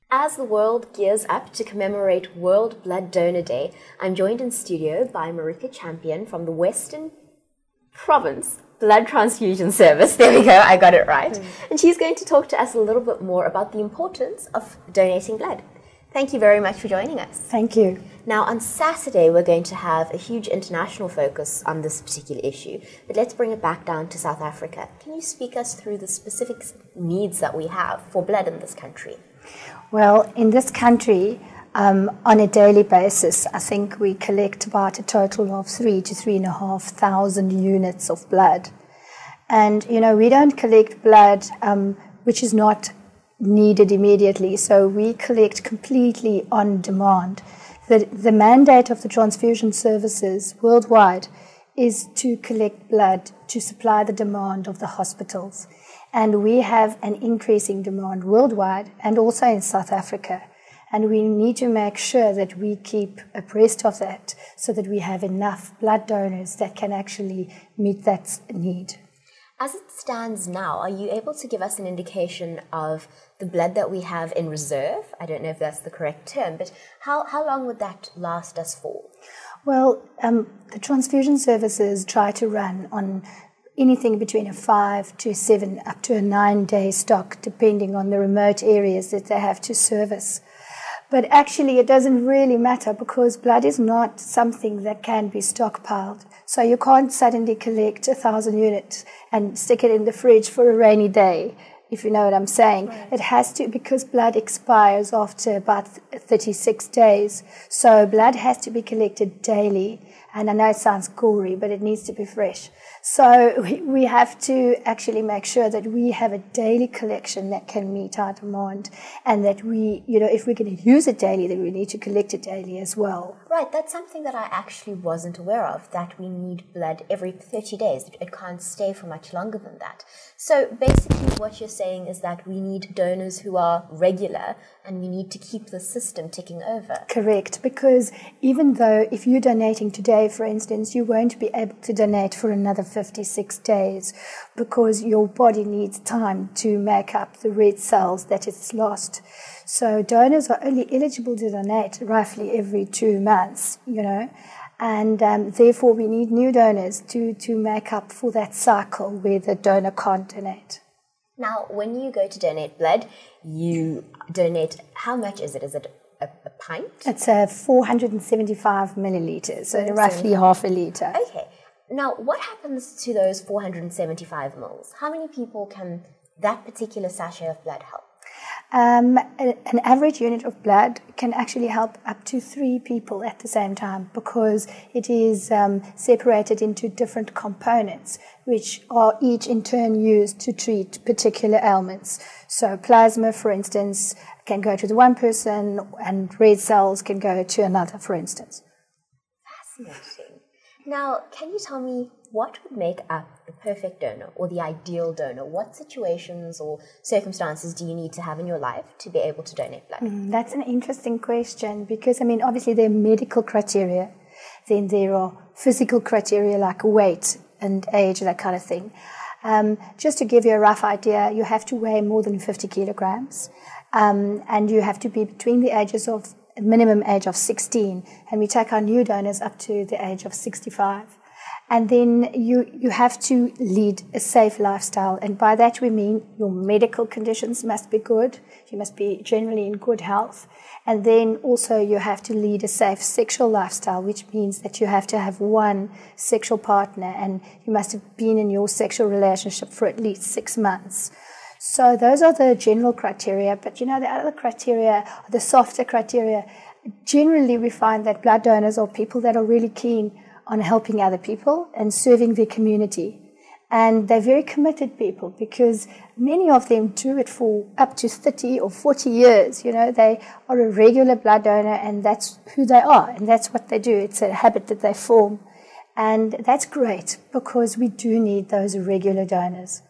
As the world gears up to commemorate World Blood Donor Day, I'm joined in studio by Marika Champion from the Western Province Blood Transfusion Service. There we go, I got it right. And she's going to talk to us a little bit more about the importance of donating blood. Thank you very much for joining us. Thank you. Now, on Saturday, we're going to have a huge international focus on this particular issue, but let's bring it back down to South Africa. Can you speak us through the specific needs that we have for blood in this country? Well, in this country, on a daily basis, I think we collect about a total of 3,000 to 3,500 units of blood. And, you know, we don't collect blood which is not needed immediately, so we collect completely on demand. The mandate of the transfusion services worldwide is to collect blood to supply the demand of the hospitals. And we have an increasing demand worldwide and also in South Africa. And we need to make sure that we keep abreast of that so that we have enough blood donors that can actually meet that need. As it stands now, are you able to give us an indication of the blood that we have in reserve? I don't know if that's the correct term, but how long would that last us for? Well, the transfusion services try to run on anything between a 5 to 7 up to a 9-day stock, depending on the remote areas that they have to service. But actually, it doesn't really matter because blood is not something that can be stockpiled. So you can't suddenly collect 1,000 units and stick it in the fridge for a rainy day, if you know what I'm saying. Right. It has to, because blood expires after about 36 days. So blood has to be collected daily. And I know it sounds gory, but it needs to be fresh. So we have to actually make sure that we have a daily collection that can meet our demand, and that we, you know, if we're going to use it daily, then we need to collect it daily as well. Right, that's something that I actually wasn't aware of, that we need blood every 30 days. It can't stay for much longer than that. So basically what you're saying is that we need donors who are regular, and we need to keep the system ticking over. Correct, because even though if you're donating today, for instance, you won't be able to donate for another 56 days because your body needs time to make up the red cells that it's lost. So donors are only eligible to donate roughly every 2 months, you know, and therefore we need new donors to make up for that cycle where the donor can't donate. Now, when you go to donate blood, you donate, how much is it? Is it a pint? It's 475 milliliters, so roughly half a liter. Okay. Now, what happens to those 475 mils? How many people can that particular sachet of blood help? An average unit of blood can actually help up to 3 people at the same time, because it is separated into different components, which are each in turn used to treat particular ailments. So plasma, for instance, can go to the one person, and red cells can go to another, for instance. Fascinating. Now, can you tell me what would make up the perfect donor or the ideal donor? What situations or circumstances do you need to have in your life to be able to donate blood? That's an interesting question, because, I mean, obviously there are medical criteria, then there are physical criteria like weight and age, that kind of thing. Just to give you a rough idea, you have to weigh more than 50 kilograms, and you have to be between the ages of minimum age of 16, and we take our new donors up to the age of 65. And then you have to lead a safe lifestyle, and by that we mean your medical conditions must be good, you must be generally in good health, and then also you have to lead a safe sexual lifestyle, which means that you have to have one sexual partner, and you must have been in your sexual relationship for at least 6 months. So those are the general criteria, but you know, the other criteria, the softer criteria, generally we find that blood donors are people that are really keen on helping other people and serving their community. And they're very committed people, because many of them do it for up to 30 or 40 years. You know, they are a regular blood donor, and that's who they are, and that's what they do. It's a habit that they form. And that's great, because we do need those regular donors.